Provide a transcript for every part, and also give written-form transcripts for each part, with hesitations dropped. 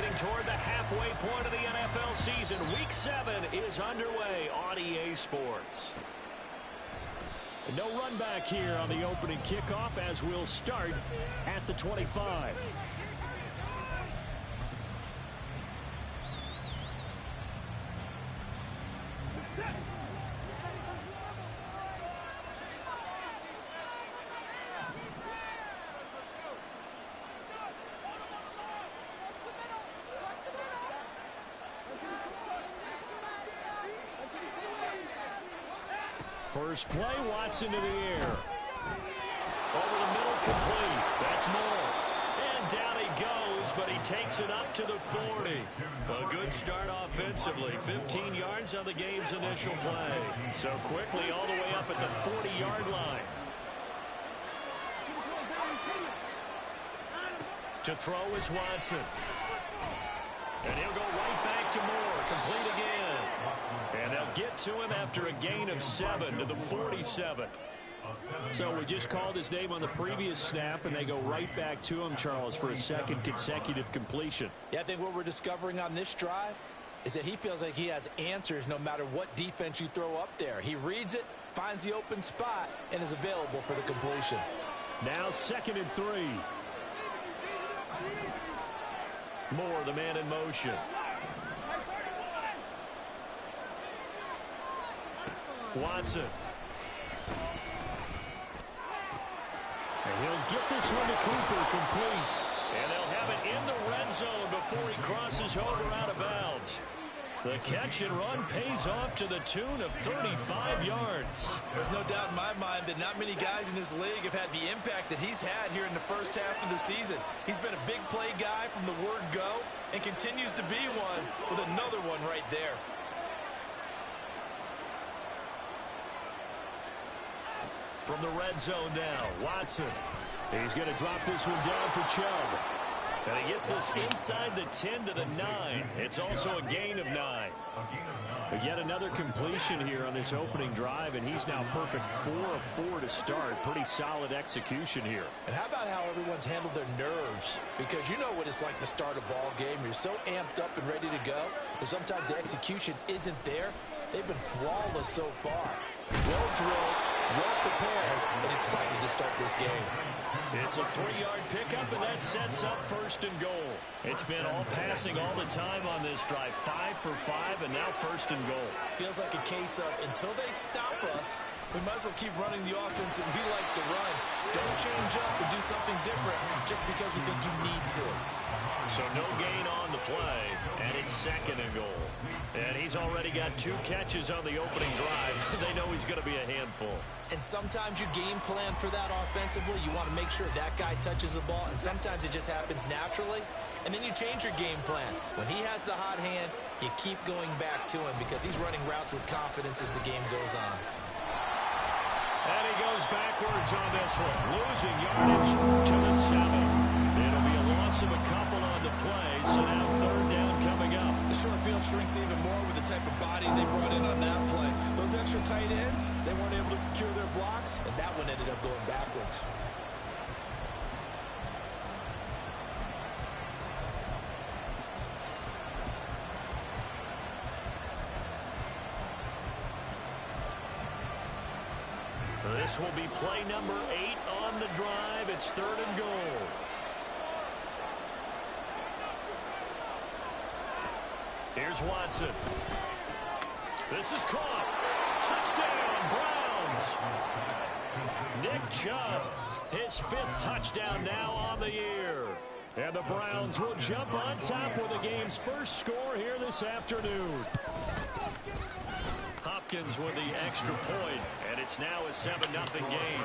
Getting toward the halfway point of the NFL season. Week 7 is underway on EA Sports. And no run back here on the opening kickoff as we'll start at the 25. First play, Watson to the air. Over the middle, complete. That's more. And down he goes, but he takes it up to the 40. A good start offensively. 15 yards on the game's initial play. So quickly all the way up at the 40-yard line. To throw is Watson. And he'll go right back to Moore. Complete again. And they'll get to him after a gain of 7 to the 47. So we just called his name on the previous snap, and they go right back to him, Charles, for a second consecutive completion. Yeah, I think what we're discovering on this drive is that he feels like he has answers no matter what defense you throw up there. He reads it, finds the open spot, and is available for the completion. Now 2nd and 3. Moore, the man in motion. Watson. And he'll get this one to Cooper, complete. And they'll have it in the red zone before he crosses over out of bounds. The catch and run pays off to the tune of 35 yards. There's no doubt in my mind that not many guys in this league have had the impact that he's had here in the first half of the season. He's been a big play guy from the word go and continues to be one with another one right there. From the red zone now, Watson. He's going to drop this one down for Chubb. And he gets this inside the 10 to the 9. It's also a gain of 9. But yet another completion here on this opening drive, and he's now perfect 4 of 4 to start. Pretty solid execution here. And how about how everyone's handled their nerves? Because you know what it's like to start a ball game. You're so amped up and ready to go, and sometimes the execution isn't there. They've been flawless so far. Well drilled, well prepared, and excited to start this game. It's a 3-yard pickup, and that sets up 1st and goal. It's been all passing all the time on this drive. 5 for 5, and now 1st and goal. Feels like a case of until they stop us, we might as well keep running the offense that we like to run. Don't change up and do something different just because you think you need to. So no gain on the play, and it's 2nd and goal. And he's already got 2 catches on the opening drive. They know he's going to be a handful. And sometimes you game plan for that offensively. You want to make sure that guy touches the ball, and sometimes it just happens naturally. And then you change your game plan. When he has the hot hand, you keep going back to him because he's running routes with confidence as the game goes on. And he goes backwards on this one, losing yardage to the 7. It'll be a loss of a couple on the play, so now 3rd down coming up. The short field shrinks even more with the type of bodies they brought in on that play. Those extra tight ends, they weren't able to secure their blocks, and that one ended up going backwards. This will be play number 8 on the drive. It's 3rd and goal. Here's Watson. This is caught. Touchdown, Browns. Nick Chubb, his 5th touchdown now on the year. And the Browns will jump on top with the game's first score here this afternoon. Hopkins with the extra point, and it's now a 7-0 game.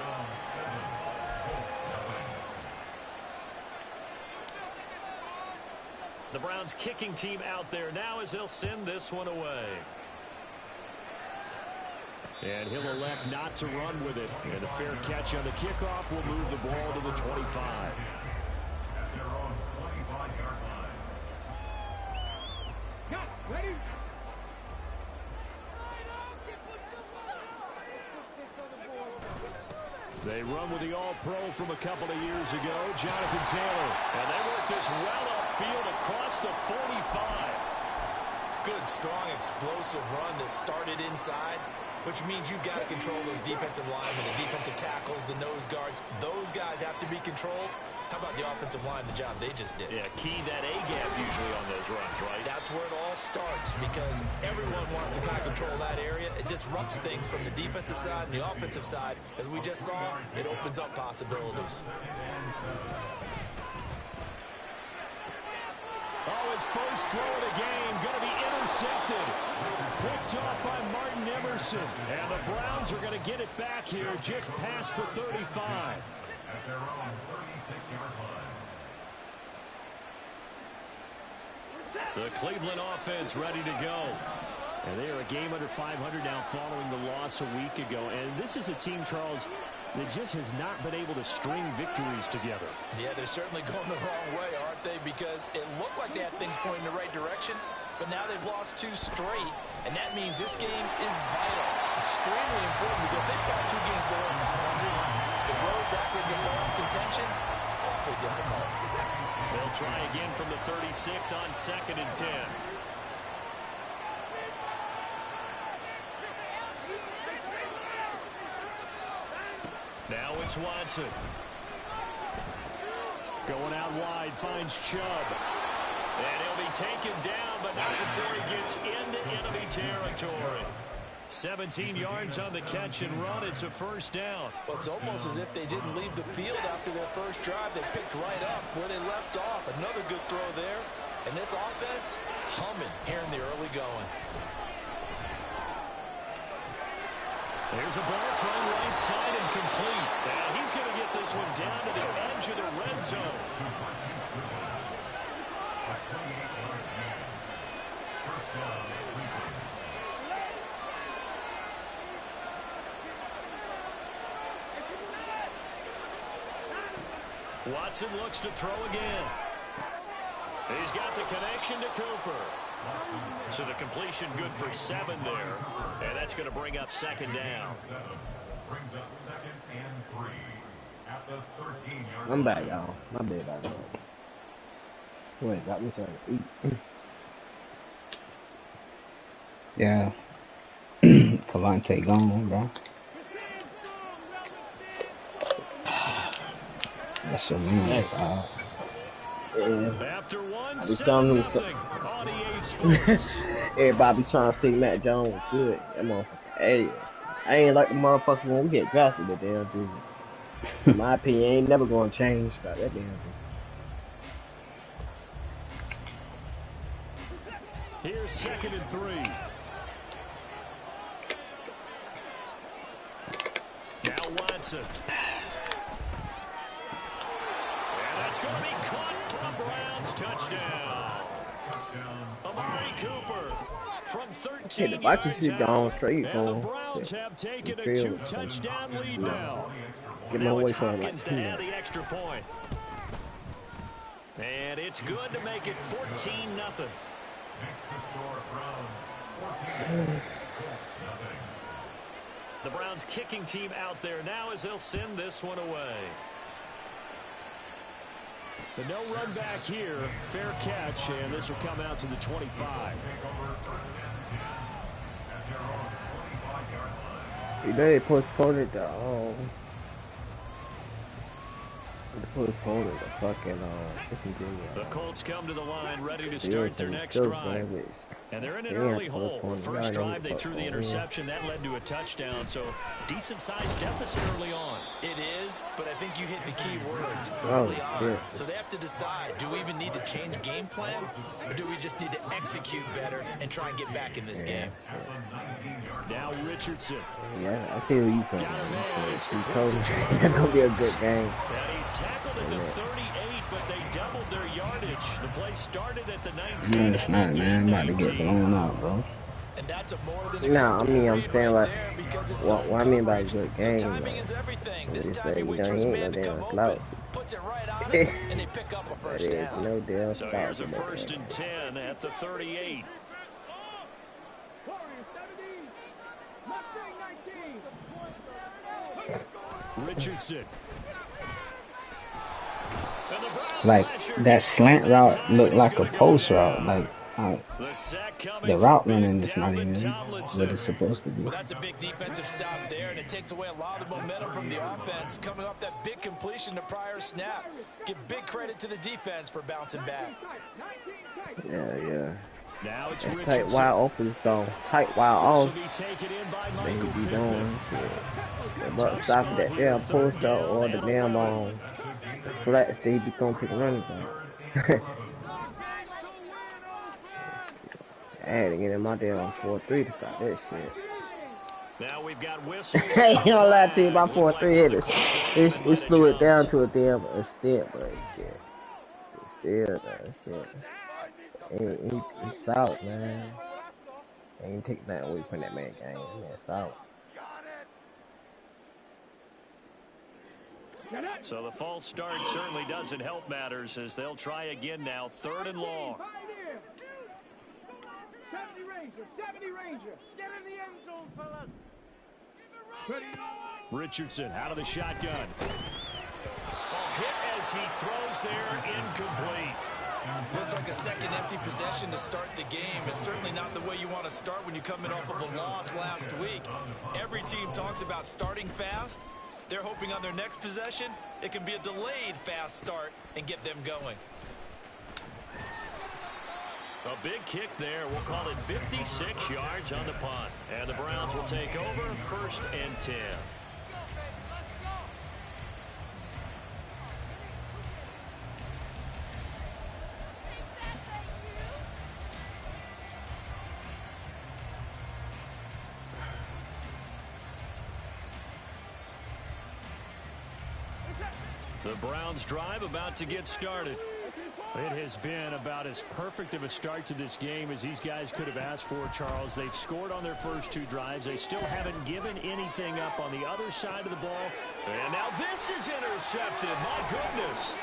The Browns kicking team out there now as they'll send this one away. And he'll elect not to run with it. And a fair catch on the kickoff will move the ball to the 25. Ready? They run with the All-Pro from a couple of years ago, Jonathan Taylor. And they work this well field across the 45. Good, strong, explosive run that started inside, which means you've got to control those defensive linemen, the defensive tackles, the nose guards. Those guys have to be controlled. How about the offensive line, the job they just did? Yeah, key that A-gap usually on those runs, right? That's where it all starts because everyone wants to kind of control that area. It disrupts things from the defensive side and the offensive side. As we just saw, it opens up possibilities. Oh, his first throw of the game going to be intercepted. Picked off by Martin Emerson. And the Browns are going to get it back here just past the 35. At their own 36-yard line. The Cleveland offense ready to go. And they are a game under 500 now following the loss a week ago. And this is a team, Charles, that just has not been able to string victories together. Yeah, they're certainly going the wrong way, aren't they? Because it looked like they had things pointing in the right direction, but now they've lost 2 straight, and that means this game is vital. Extremely important because they've got 2 games below 500. The road back into playoff contention is awfully difficult. They'll try again from the 36 on 2nd and 10. Now it's Watson. Going out wide, finds Chubb. And he'll be taken down, but not before he gets into enemy territory. 17 yards on the catch and run. It's a first down. Well, it's almost as if they didn't leave the field after their first drive. They picked right up where they left off. Another good throw there. And this offense, humming here in the early going. There's a ball thrown right side and complete. And he's going to get this one down to the edge of the red zone. Watson looks to throw again. He's got the connection to Cooper. So the completion good for 7 there. And that's going to bring up 2nd down. Brings up 2nd and 3 at the 13-yard line. I'm back, y'all. My bad, I know. Wait, got me something to eat. Yeah. Cavante gone, bro. That's so mean. That's all. Yeah. After one, I be telling them on EA Sports. Everybody be trying to say Matt Jones was good. That motherfucker ass. I ain't like the motherfucker when we get drafted, the damn dude. In my opinion, ain't never gonna change about that damn dude. Here's 2nd and 3. Now Watson. And that's going to be caught for a Browns touchdown. Amari Cooper from 13 the Vikings yards shit gone out. straight And for the Browns have taken a field. 2-touchdown lead now. Get my Now way it's for like Hopkins to 2. add the extra point. And it's good to make it 14-0. Makes the score Browns 14, Colts 0. The Browns kicking team out there now as they'll send this one away. The no run back here, fair catch, and this will come out to the 25. Take over 1st and 10 at their own 25-yard line. You know they postponed it to the fucking The Colts come to the line ready to start their next still drive. And they're in an early hole. The first drive, they threw the interception. That led to a touchdown, so decent-sized deficit early on. It is, but I think you hit the key words early on. So they have to decide, do we even need to change game plan, or do we just need to execute better and try and get back in this game? Now Richardson. Yeah, I see where you from. It's gonna be a good game. And he's tackled at the 38, but they doubled their yardage. The play started at the 19. No, it's not, man. I'm about to get blown out, bro. And that's a more than Nah, I mean, I'm saying like, what I mean by a good game, timing is everything. This it's time he like, waits for he his ain't man no to come damn open, slouch. puts it right on it, and they pick up a That first is down. no damn So slouch. here's a 1st and 10 at the 38. Richardson. And the Browns Like pressure that gets thrown slant that route time, looked and he's like a going to go post route. down. Like The sack the coming from route running Big is not Dalvin even what Tomlinson. it's supposed to be. Well, that's a big defensive stop there, and it takes away a lot of the momentum from the offense coming off that big completion to prior snap. Give big credit to the defense for bouncing back. Yeah. Now it's That tight Richardson. wide open, so tight wide This off. will be taken in by They Michael be Pittman. doing shit. About Tough stopping spot that here, damn third post up down or the and damn 11. flats they be throwing to the running back. I had to get in my damn 4-3 to stop that shit. Now we've got whistles. I ain't gonna lie to you, my Looked like 4-3 one hit of the it. Colts linemen It might have slowed it down jumped. to a damn extent, but shit. It's still that shit. He's solid, man. Ain't take nothing away from that man game. That man solid. So the false start certainly doesn't help matters as they'll try again now. 3rd and long. 70 Ranger. Get in the end zone, fellas. Richardson out of the shotgun. Hit as he throws there, incomplete. Looks like a second empty possession to start the game, and certainly not the way you want to start when you're coming off of a loss last week. Every team talks about starting fast. They're hoping on their next possession, it can be a delayed fast start and get them going. A big kick there. We'll call it 56 yards on the punt. And the Browns will take over 1st and 10. The Browns drive about to get started. It has been about as perfect of a start to this game as these guys could have asked for, Charles. They've scored on their first 2 drives. They still haven't given anything up on the other side of the ball. And now this is intercepted. My goodness.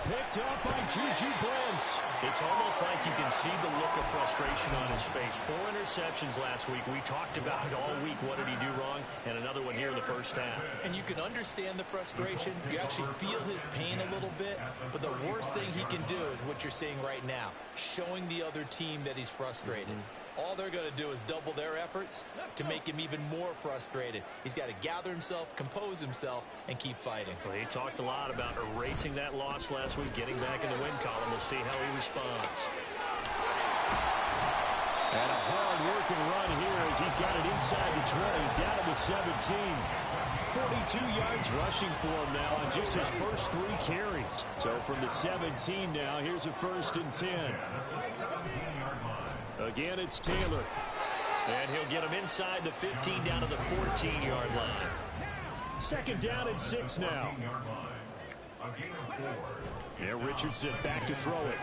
Picked up by Juju Brents. It's almost like you can see the look of frustration on his face. 4 interceptions last week. We talked about it all week. What did he do wrong? And another one here in the first half. And you can understand the frustration. You actually feel his pain a little bit. But the worst thing he can do is what you're seeing right now, showing the other team that he's frustrated. All they're going to do is double their efforts to make him even more frustrated. He's got to gather himself, compose himself, and keep fighting. Well, he talked a lot about erasing that loss last week, getting back in the win column. We'll see how he responds. And a hard-working run here as he's got it inside the 20, down to the 17. 42 yards rushing for him now on just his first 3 carries. So from the 17 now, here's a 1st and 10. Again, it's Taylor. And he'll get him inside the 15 down to the 14-yard line. 2nd down and 6 now. Yeah, Richardson back to throw it.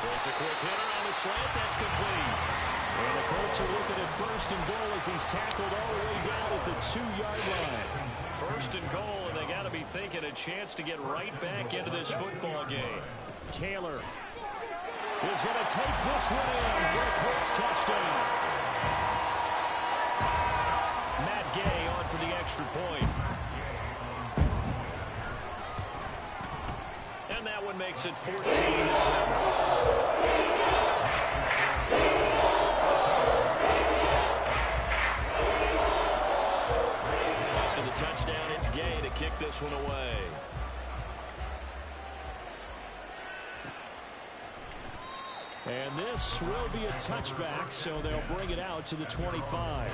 Throws a quick hitter on the slant. That's complete. And the Colts are looking at 1st and goal as he's tackled all the way down at the 2-yard line. 1st and goal, and they got to be thinking a chance to get right back into this football game. Taylor is going to take this one in for a Colts touchdown. Matt Gay on for the extra point. And that one makes it 14-7. After the touchdown, it's Gay to kick this one away. And this will be a touchback, so they'll bring it out to the 25.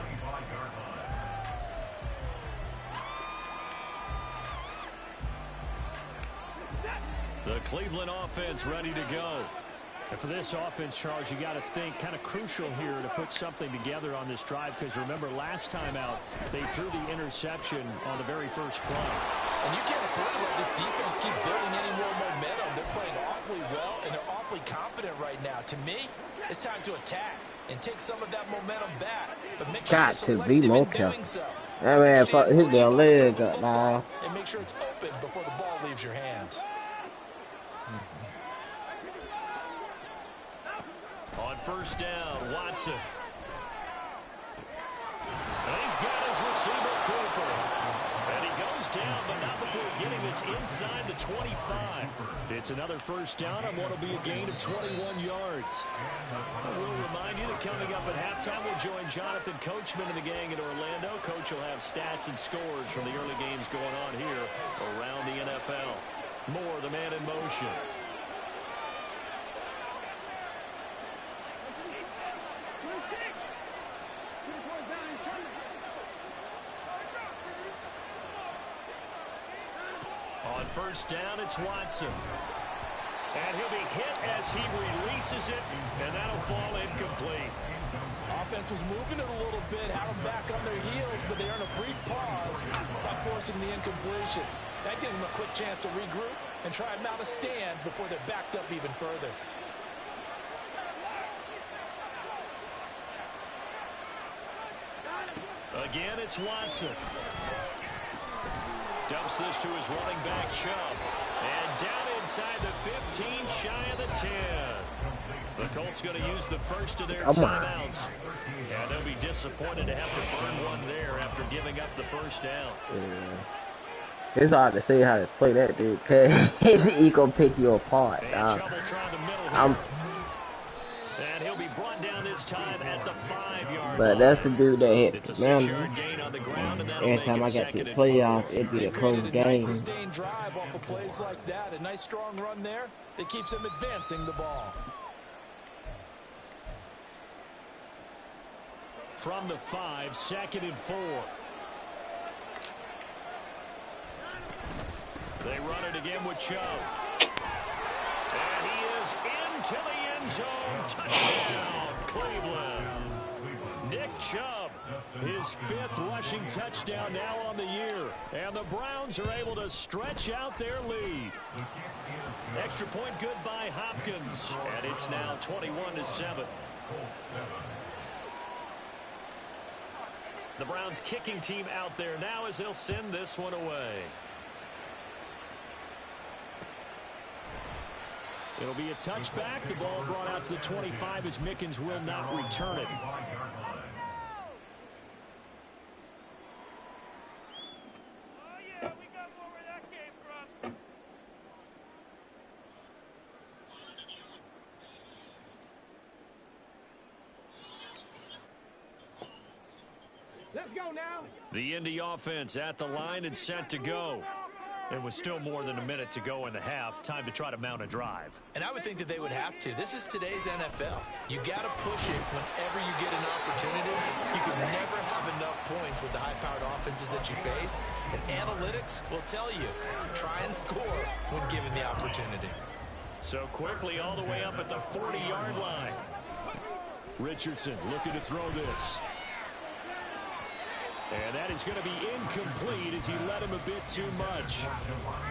The Cleveland offense ready to go. And for this offense, Charles, you got to think kind of crucial here to put something together on this drive, because remember last time out they threw the interception on the very first play. And you can't afford to let this defense keep building any more momentum. They're playing awfully well, and they're awfully confident right now. To me, it's time to attack and take some of that momentum back. But make sure Got to be more careful. so. That man fucked his damn leg up now. And make sure it's open before the ball leaves your hands. On 1st down, Watson. And he's got his receiver, Cooper. And he goes down, but not before getting this inside the 25. It's another first down on what will be a gain of 21 yards. We'll remind you that coming up at halftime, we'll join Jonathan Coachman and the gang in Orlando. Coach will have stats and scores from the early games going on here around the NFL. More, the man in motion. On first down, it's Watson. And he'll be hit as he releases it, and that'll fall incomplete. Offense was moving it a little bit, had them back on their heels, but they earned a brief pause by forcing the incompletion. That gives them a quick chance to regroup and try and mount a stand before they're backed up even further. Again, it's Watson. Dumps this to his running back, Chubb. And down inside the 15, shy of the 10. The Colts going to use the first of their timeouts. And they'll be disappointed to have to burn one there after giving up the first down. Yeah. It's hard to say how to play that, dude, because he going to pick you apart. And and he'll be brought down this time at the 5-yard But line. that's the dude that hit It's a the 6-yard gain on the ground, and every time I got to the playoffs, it'd be a close game. Nice sustained drive off of plays like that. A nice strong run there that keeps them advancing the ball. From the 5, 2nd and 4. They run it again with Chubb. And he is into the end zone. Touchdown, Cleveland. Nick Chubb, his 5th rushing touchdown now on the year. And the Browns are able to stretch out their lead. Extra point good by Hopkins. And it's now 21-7. The Browns kicking team out there now as they'll send this one away. It'll be a touchback. The ball brought out to the 25 as Mickens will not return it. Let's go now. The Indy offense at the line and set to go. And with still more than a minute to go in the half, time to try to mount a drive. And I would think that they would have to. This is today's NFL. You got to push it whenever you get an opportunity. You can never have enough points with the high-powered offenses that you face. And analytics will tell you, try and score when given the opportunity. So quickly all the way up at the 40-yard line. Richardson looking to throw this. And that is going to be incomplete as he led him a bit too much.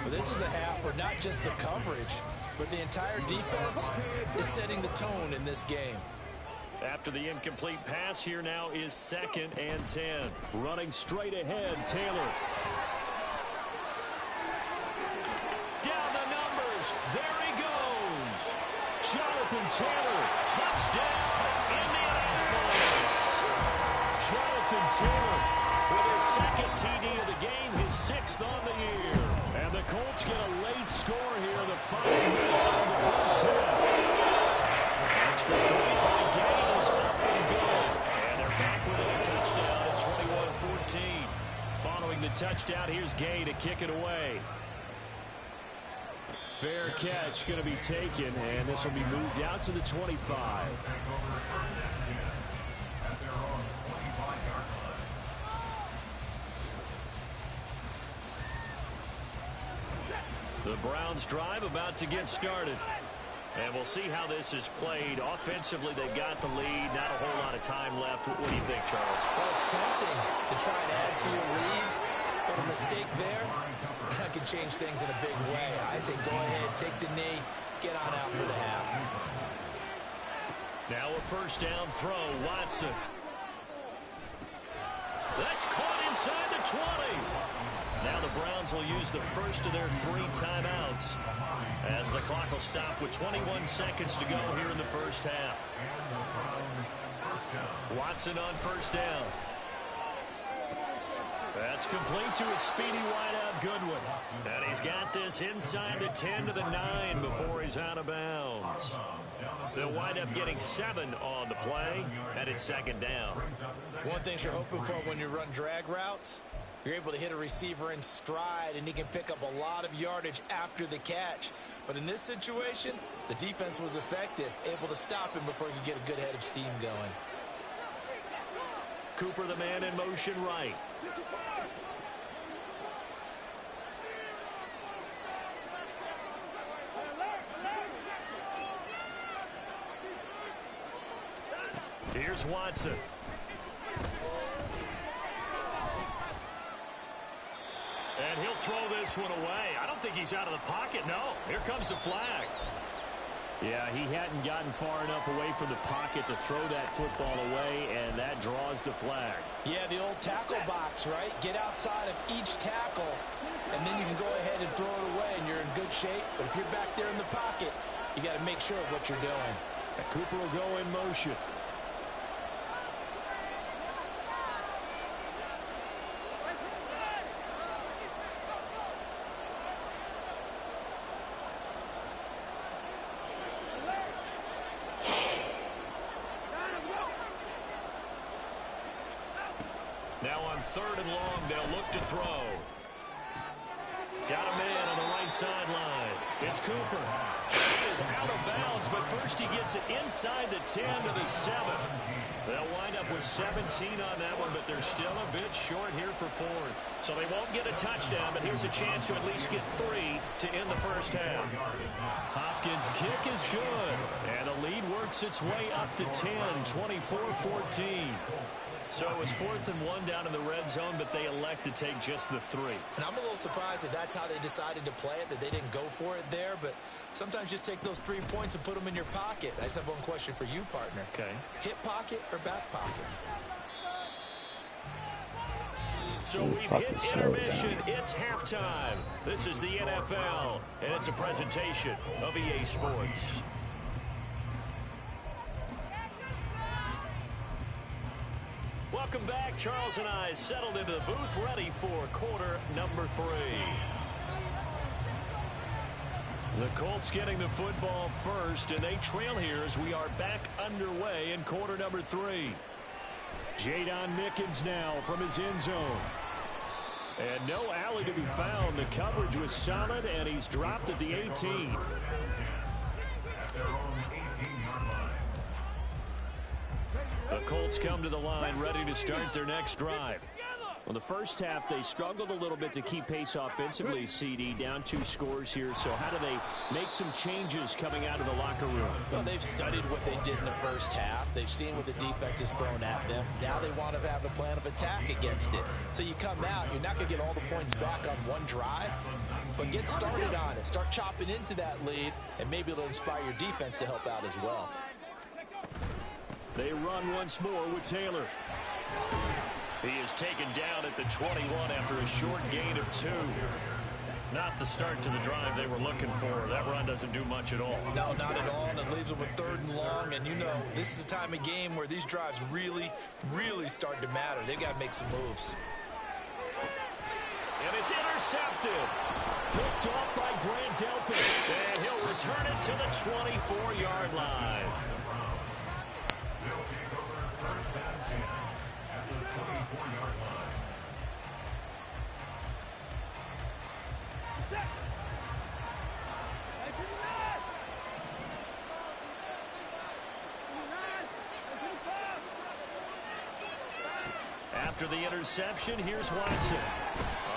Well, this is a half where not just the coverage, but the entire defense is setting the tone in this game. After the incomplete pass, here now is 2nd and 10. Running straight ahead, Taylor. Down the numbers. There he goes. Jonathan Taylor, touchdown, Indianapolis. Jonathan Taylor with his 2nd TD of the game, his 6th on the year. And the Colts get a late score here in the final minute of the first half. Extra point by Gay is up and good. And they're back within a touchdown at 21-14. Following the touchdown, here's Gay to kick it away. Fair catch going to be taken, and this will be moved out to the 25. The Browns drive about to get started. And we'll see how this is played. Offensively, they've got the lead. Not a whole lot of time left. What do you think, Charles? Well, it's tempting to try and add to your lead, but a mistake there, that could change things in a big way. I say go ahead, take the knee, get on out for the half. Now a first down throw, Watson. That's caught inside the 20. Now the Browns will use the first of their 3 timeouts as the clock will stop with 21 seconds to go here in the first half. Watson on first down. That's complete to a speedy wideout Goodwin. And he's got this inside the 10 to the 9 before he's out of bounds. They'll wind up getting 7 on the play, and it's second down. One thing you're hoping for when you run drag routes, you're able to hit a receiver in stride, and he can pick up a lot of yardage after the catch. But in this situation, the defense was effective, able to stop him before he could get a good head of steam going. Cooper, the man in motion right. Here's Watson. And he'll throw this one away. I don't think he's out of the pocket. No, here comes the flag. Yeah, he hadn't gotten far enough away from the pocket to throw that football away, and that draws the flag. Yeah, the old tackle box, right? Get outside of each tackle, and then you can go ahead and throw it away, and you're in good shape. But if you're back there in the pocket, you got to make sure of what you're doing. And Cooper will go in motion. Now on 3rd and long, they'll look to throw. Got a man on the right sideline. It's Cooper. He is out of bounds, but first he gets it inside the 10 to the 7. They'll wind up with 17 on that one, but they're still a bit short here for 4th. So they won't get a touchdown, but here's a chance to at least get 3 to end the first half. Hopkins' kick is good, and the lead works its way up to 10, 24-14. So it was 4th and 1 down in the red zone, but they elect to take just the 3. And I'm a little surprised that that's how they decided to play it, that they didn't go for it there. But sometimes just take those 3 points and put them in your pocket. I just have one question for you, partner. Okay. Hip pocket or back pocket? So we've hit intermission. It's halftime. This is the NFL, and it's a presentation of EA Sports. Welcome back. Charles and I settled into the booth, ready for quarter number 3. The Colts getting the football first, and they trail here as we are back underway in quarter number 3. Jadon Mickens now from his end zone. And no alley to be found. The coverage was solid, and he's dropped at the 18. The Colts come to the line ready to start their next drive. Well, the first half, they struggled a little bit to keep pace offensively, CD, down 2 scores here. So how do they make some changes coming out of the locker room? Well, they've studied what they did in the first half. They've seen what the defense has thrown at them. Now they want to have a plan of attack against it. So you come out, you're not going to get all the points back on one drive, but get started on it. Start chopping into that lead, and maybe it'll inspire your defense to help out as well. They run once more with Taylor. He is taken down at the 21 after a short gain of 2. Not the start to the drive they were looking for. That run doesn't do much at all. No, not at all, and it leaves them with 3rd and long. And you know, this is the time of game where these drives really, really start to matter. They've got to make some moves. And it's intercepted. Picked off by Grant Delpit. And he'll return it to the 24-yard line. After the interception, here's Watson.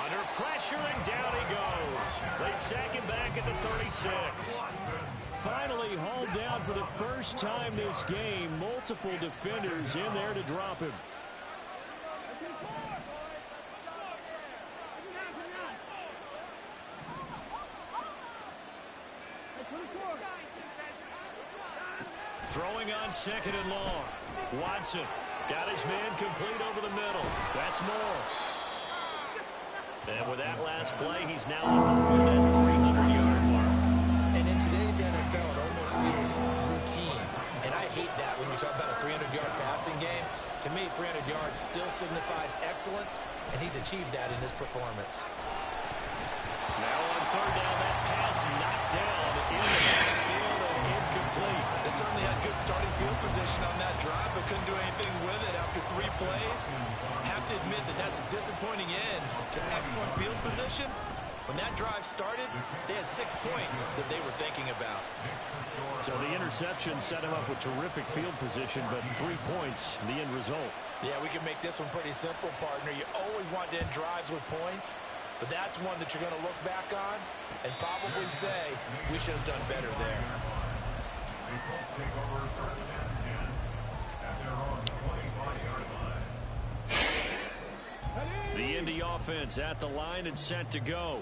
Under pressure, and down he goes. They sack him back at the 36. Finally hauled down for the first time this game. Multiple defenders in there to drop him. Throwing on 2nd and long. Watson got his man complete over the middle. That's more. And with that last play, he's now up at that 300-yard mark. And in today's NFL, it almost feels routine. And I hate that when you talk about a 300-yard passing game. To me, 300 yards still signifies excellence, and he's achieved that in this performance. Now on third down, that pass knocked down in the backfield and incomplete. They certainly had good starting field position on that drive, but couldn't do anything with it after 3 plays. Have to admit that that's a disappointing end to excellent field position. When that drive started, they had 6 points that they were thinking about. So the interception set him up with terrific field position, but 3 points, the end result. Yeah, we can make this one pretty simple, partner. You always want to end drives with points, but that's one that you're going to look back on and probably say we should have done better there. The Colts take over first and 10 at their own 25-yard line. The Indy offense at the line and set to go.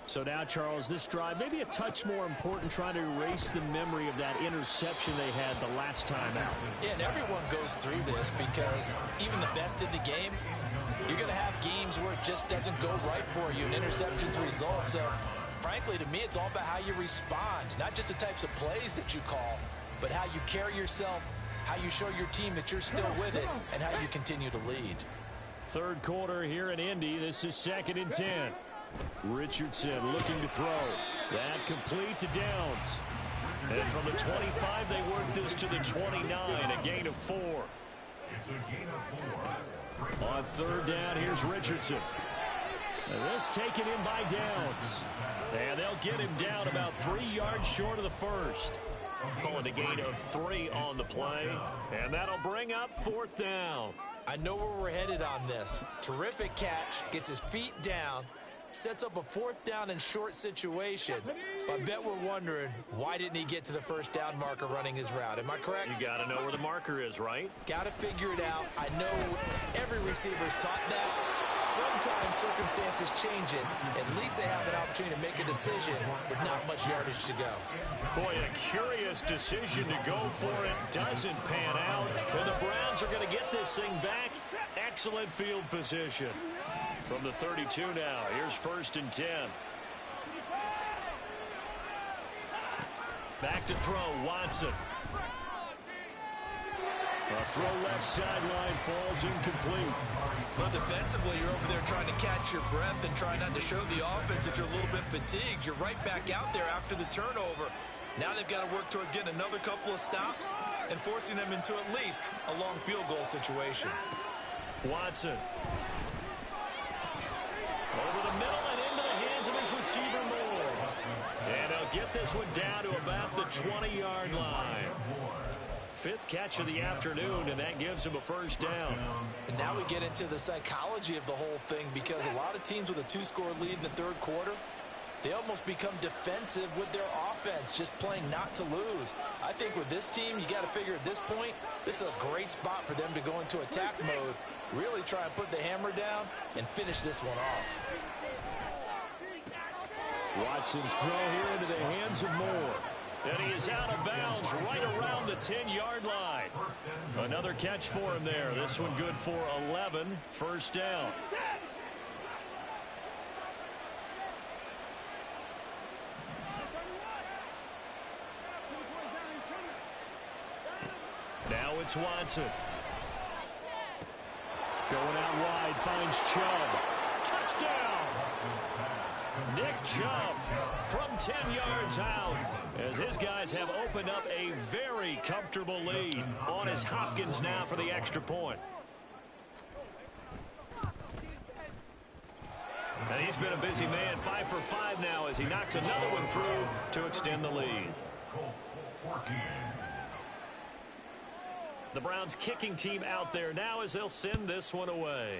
So now, Charles, this drive maybe a touch more important, trying to erase the memory of that interception they had the last time out. Yeah, and everyone goes through this because even the best in the game, you're going to have games where it just doesn't go right for you, and interceptions result. So, frankly, to me, it's all about how you respond, not just the types of plays that you call, but how you carry yourself, how you show your team that you're still with it, and how you continue to lead. Third quarter here in Indy. This is 2nd and 10. Richardson looking to throw. That complete to Downs. And from the 25, they work this to the 29, a gain of 4. It's a gain of 4. On third down, here's Richardson. And this taken in by Downs. And they'll get him down about 3 yards short of the first. Calling a gain of 3 on the play. And that'll bring up 4th down. I know where we're headed on this. Terrific catch, gets his feet down, sets up a 4th down and short situation. I bet we're wondering, why didn't he get to the first down marker running his route? Am I correct? You got to know where the marker is, right? Got to figure it out. I know every receiver's taught that. Sometimes circumstances change it. At least they have an opportunity to make a decision with not much yardage to go. Boy, a curious decision to go for it. Doesn't pan out. Well, the Browns are going to get this thing back. Excellent field position. From the 32 now, here's 1st and 10. Back to throw, Watson. A throw left sideline falls incomplete. Well, defensively, you're over there trying to catch your breath and trying not to show the offense that you're a little bit fatigued. You're right back out there after the turnover. Now they've got to work towards getting another couple of stops and forcing them into at least a long field goal situation. Watson. Over the middle and into the hands of his receiver, Moore. And they'll get this one down to about the 20-yard line. 5th catch of the afternoon, and that gives him a 1st down. And now we get into the psychology of the whole thing, because a lot of teams with a 2-score lead in the 3rd quarter, they almost become defensive with their offense, just playing not to lose. I think with this team, you got to figure at this point, this is a great spot for them to go into attack mode, really try and put the hammer down and finish this one off. Watson's throw here into the hands of Moore. And he is out of bounds right around the 10-yard line. Another catch for him there. This one good for 11. 1st down. Now it's Watson. Going out wide, finds Chubb. Touchdown! Nick Chubb from 10 yards out, as his guys have opened up a very comfortable lead. On is Hopkins now for the extra point. And he's been a busy man, 5 for 5 now, as he knocks another one through to extend the lead. The Browns kicking team out there now as they'll send this one away.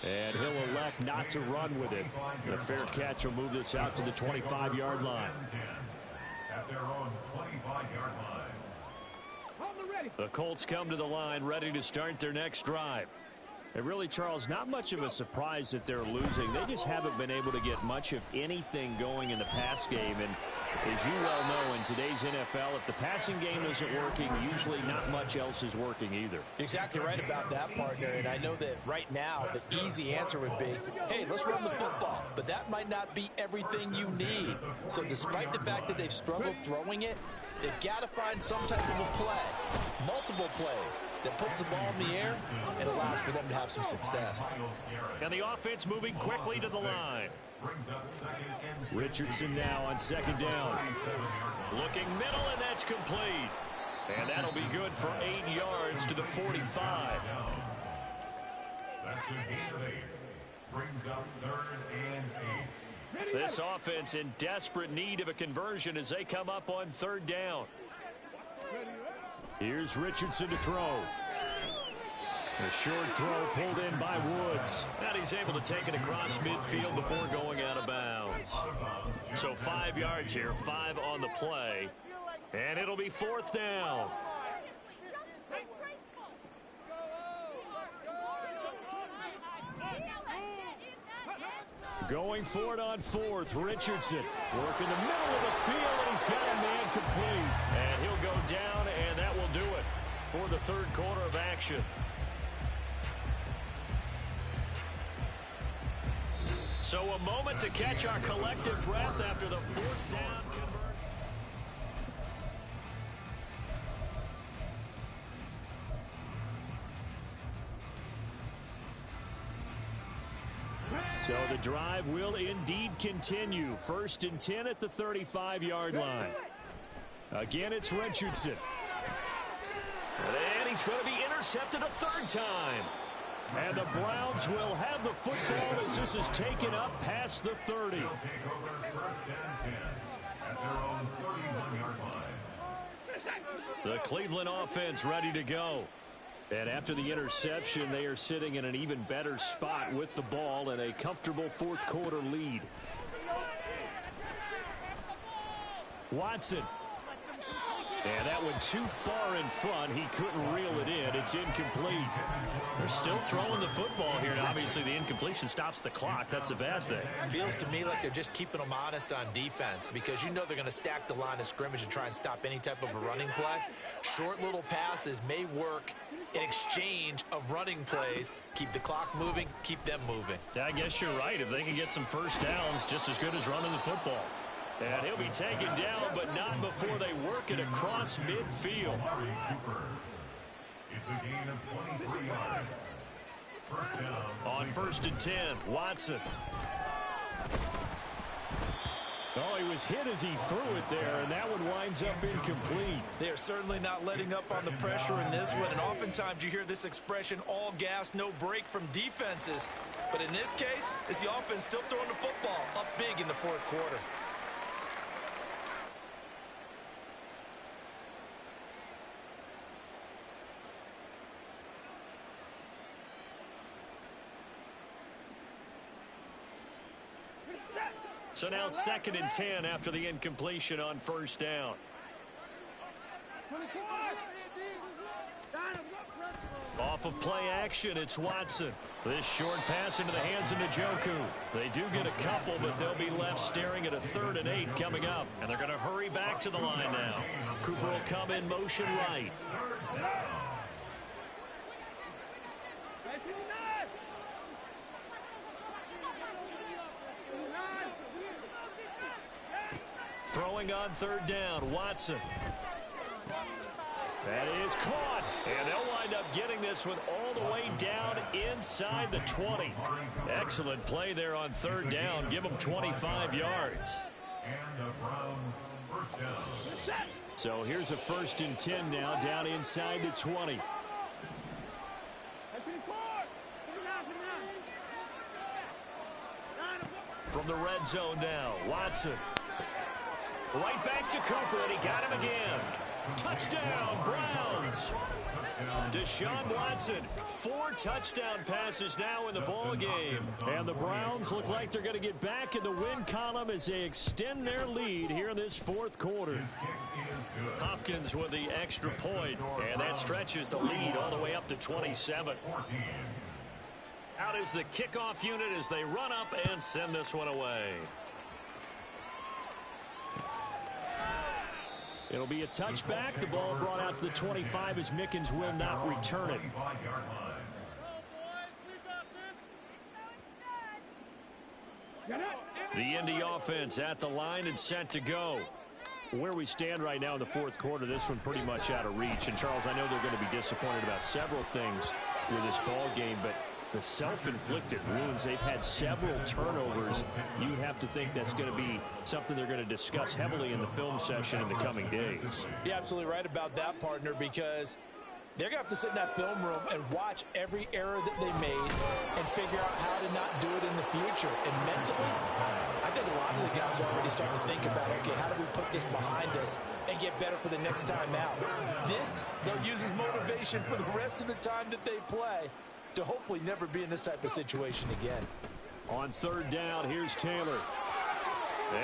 And he'll elect not to run with it. A fair catch will move this out to the 25-yard line. At their own 25-yard line. The Colts come to the line ready to start their next drive. And really, Charles, not much of a surprise that they're losing. They just haven't been able to get much of anything going in the pass game. And as you well know, in today's NFL, if the passing game isn't working, usually not much else is working either. You're exactly right about that, partner. And I know that right now the easy answer would be, hey, let's run the football. But that might not be everything you need. So despite the fact that they've struggled throwing it, They've got to find some type of a play, multiple plays, that puts the ball in the air and allows for them to have some success. And the offense moving quickly to the line. Richardson now on second down. Looking middle, and that's complete. And that'll be good for 8 yards to the 45. That's a gain of 8. Brings up 3rd and 8. This offense in desperate need of a conversion as they come up on 3rd down. Here's Richardson to throw. A short throw pulled in by Woods. And he's able to take it across midfield before going out of bounds. So 5 yards here, 5 on the play. And it'll be 4th down. Going for it on 4th, Richardson working the middle of the field, and he's got a man complete. And he'll go down, and that will do it for the 3rd quarter of action. So a moment to catch our collective breath after the 4th down conversion. So the drive will indeed continue. 1st and 10 at the 35-yard line. Again, it's Richardson. And he's going to be intercepted a 3rd time. And the Browns will have the football as this is taken up past the 30. They'll take over 1st and 10 at their own 31-yard line. The Cleveland offense ready to go. And after the interception, they are sitting in an even better spot with the ball and a comfortable 4th quarter lead. Watson. And that went too far in front. He couldn't reel it in. It's incomplete. They're still throwing the football here. And obviously, the incompletion stops the clock. That's a bad thing. Feels to me like they're just keeping them honest on defense because you know they're going to stack the line of scrimmage and try and stop any type of a running play. Short little passes may work in exchange of running plays. Keep the clock moving, keep them moving. I guess you're right. If they can get some first downs, just as good as running the football. And he'll be taken down, but not before they work it across midfield. It's a gain of 23 yards. 1st down. On 1st and 10, Watson. Oh, he was hit as he threw it there, and that one winds up incomplete. They're certainly not letting up on the pressure in this one, and oftentimes you hear this expression, all gas, no break from defenses. But in this case, it's the offense still throwing the football up big in the 4th quarter. So now 2nd and 10 after the incompletion on 1st down. Off of play action, it's Watson. This short pass into the hands of Njoku. They do get a couple, but they'll be left staring at a 3rd and 8 coming up. And they're going to hurry back to the line now. Cooper will come in motion right. Throwing on 3rd down, Watson. That is caught, and they'll wind up getting this one all the way down inside the 20. Excellent play there on 3rd down. Give them 25 yards. And the Browns 1st down. So here's a 1st and 10 now down inside the 20. From the red zone now, Watson. Right back to Cooper, and he got him again. Touchdown, Browns. Deshaun Watson, 4 touchdown passes now in the ball game. And the Browns look like they're going to get back in the win column as they extend their lead here in this 4th quarter. Hopkins with the extra point, and that stretches the lead all the way up to 27. Out is the kickoff unit as they run up and send this one away. It'll be a touchback. The ball brought out to the 25 as Mickens will not return it. The Indy offense at the line and set to go. Where we stand right now in the fourth quarter, this one pretty much out of reach. And, Charles, I know they're going to be disappointed about several things with this ball game, but the self-inflicted wounds, they've had several turnovers. You'd have to think that's going to be something they're going to discuss heavily in the film session in the coming days. You're absolutely right about that, partner, because they're going to have to sit in that film room and watch every error that they made and figure out how to not do it in the future. And mentally, I think a lot of the guys are already starting to think about, okay, how do we put this behind us and get better for the next time out? This, they'll use as motivation for the rest of the time that they play to hopefully never be in this type of situation again. On third down, here's Taylor.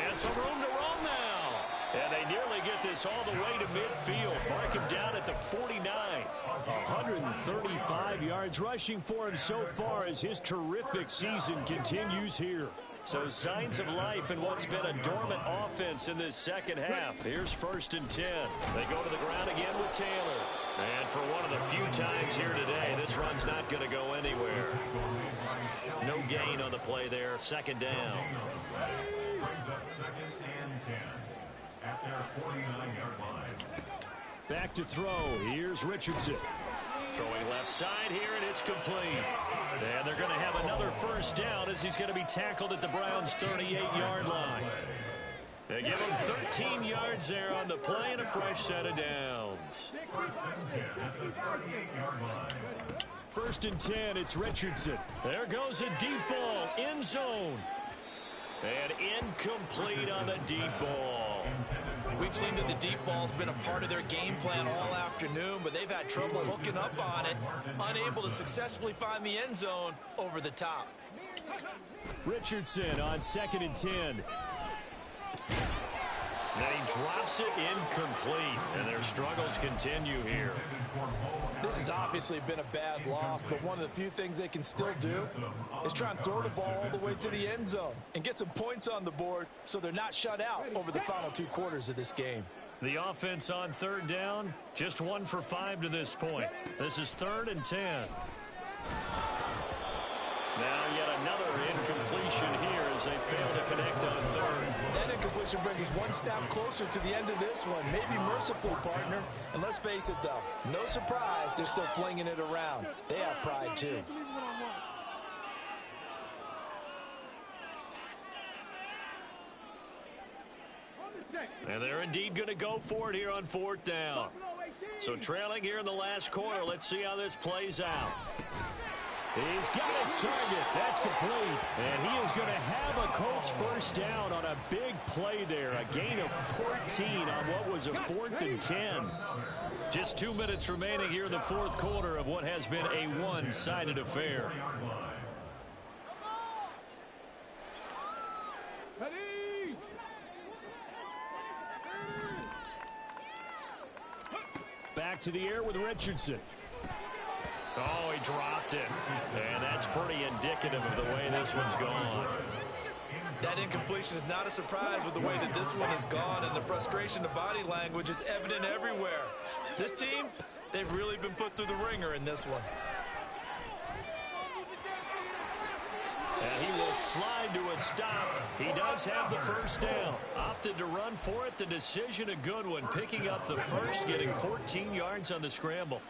And some room to run now. And they nearly get this all the way to midfield. Mark him down at the 49. 135 yards rushing for him so far as his terrific season continues here. So signs of life in what's been a dormant offense in this second half. Here's 1st and 10. They go to the ground again with Taylor. And for one of the few times here today, this run's not going to go anywhere. No gain on the play there. 2nd down. Brings up 2nd and 10 at their 49-yard line. Back to throw. Here's Richardson. Throwing left side here, and it's complete. And they're going to have another 1st down as he's going to be tackled at the Browns' 38-yard line. They give him 13 yards there on the play and a fresh set of downs. 1st and 10 at the 38-yard line. 1st and 10, it's Richardson. There goes a deep ball, end zone. And incomplete on the deep ball. We've seen that the deep ball's been a part of their game plan all afternoon, but they've had trouble hooking up on it, unable to successfully find the end zone over the top. Richardson on 2nd and 10. Now he drops it incomplete, and their struggles continue here. This has obviously been a bad loss, but one of the few things they can still do is try and throw the ball all the way to the end zone and get some points on the board so they're not shut out over the final 2 quarters of this game. The offense on 3rd down, just 1 for 5 to this point. This is 3rd and 10. Now yet another incompletion here as they fail to connect on 3rd. That incompletion brings us 1 snap closer to the end of this one. Maybe mercifully, partner. And let's face it, though, no surprise, they're still flinging it around. They have pride, too. And they're indeed going to go for it here on 4th down. So trailing here in the last quarter, let's see how this plays out. He's got his target. That's complete. And he is going to have a Colts 1st down on a big play there. A gain of 14 on what was a 4th and 10. Just 2 minutes remaining here in the 4th quarter of what has been a one-sided affair. Back to the air with Richardson. Oh, he dropped it. And that's pretty indicative of the way this one's gone. That incompletion is not a surprise with the way that this one has gone, and the frustration, the body language is evident everywhere. This team, they've really been put through the ringer in this one. And he will slide to a stop. He does have the 1st down. Opted to run for it. The decision a good one. Picking up the 1st, getting 14 yards on the scramble.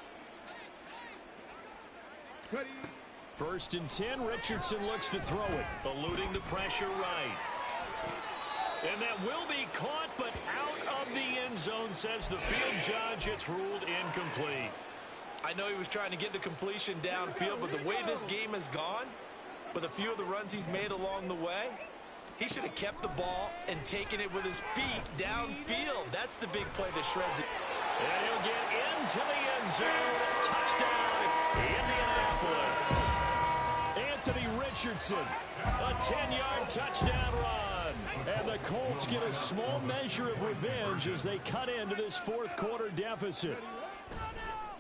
1st and 10. Richardson looks to throw it. Eluding the pressure right. And that will be caught, but out of the end zone, says the field judge. It's ruled incomplete. I know he was trying to get the completion downfield, but the way this game has gone, with a few of the runs he's made along the way, he should have kept the ball and taken it with his feet downfield. That's the big play that shreds it. And he'll get into the end zone. Touchdown, Indianapolis. Anthony Richardson, a 10-yard touchdown run. And the Colts get a small measure of revenge as they cut into this 4th quarter deficit.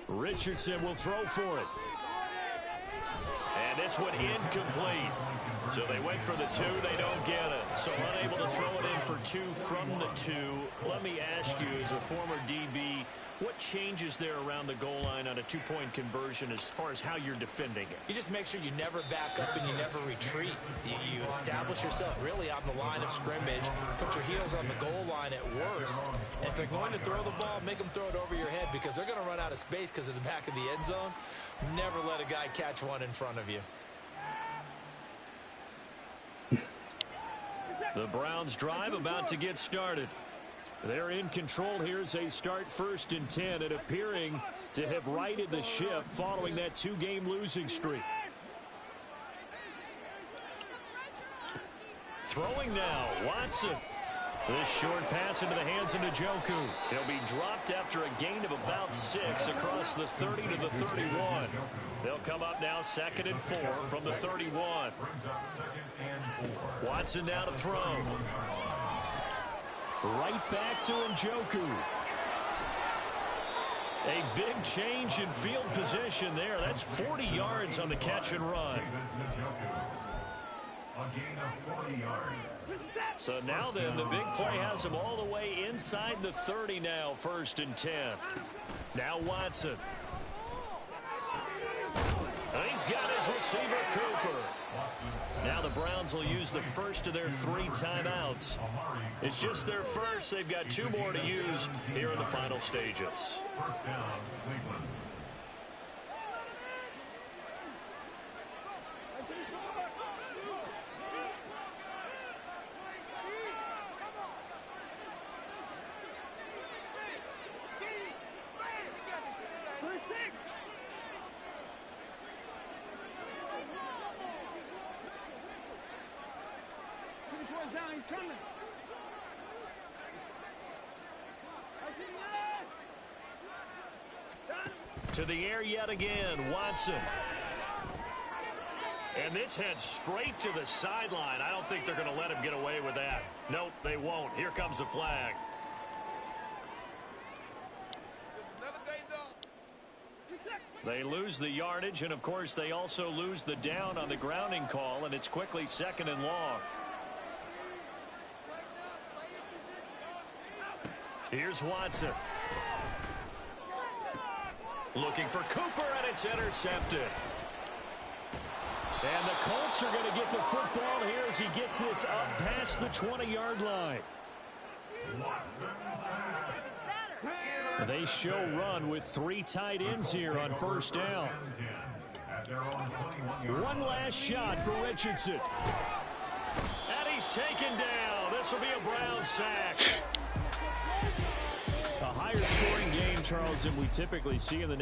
Richardson will throw for it. And this one incomplete. So they went for the 2. They don't get it. So unable to throw it in for 2 from the 2. Let me ask you, as a former DB, What changes there around the goal line on a two-point conversion as far as how you're defending it? You just make sure you never back up and you never retreat. You establish yourself really on the line of scrimmage, put your heels on the goal line at worst, and if they're going to throw the ball, make them throw it over your head because they're going to run out of space because of the back of the end zone. Never let a guy catch one in front of you. The Browns drive about to get started. They're in control here as they start 1st and 10 and appearing to have righted the ship following that 2-game losing streak. Throwing now, Watson. This short pass into the hands of Njoku. He'll be dropped after a gain of about 6 across the 30 to the 31. They'll come up now 2nd and 4 from the 31. Watson now to throw. Right back to Njoku. A big change in field position there. That's 40 yards on the catch and run. A gain of 40 yards. So now then, the big play has him all the way inside the 30 now, 1st and 10. Now Watson. And he's got his receiver, Cooper. Now the Browns will use the first of their 3 timeouts. It's just their first. They've got 2 more to use here in the final stages. First down, Cleveland. To the air yet again, Watson. And this heads straight to the sideline. I don't think they're going to let him get away with that. Nope, they won't. Here comes the flag. They lose the yardage, and of course they also lose the down on the grounding call, and it's quickly 2nd and long. Here's Watson. Looking for Cooper, and it's intercepted. And the Colts are going to get the football here as he gets this up past the 20-yard line. They show run with 3 tight ends here on 1st down. One last shot for Richardson. And he's taken down. This will be a Brown sack. A higher scoring game, Charles, than we typically see in the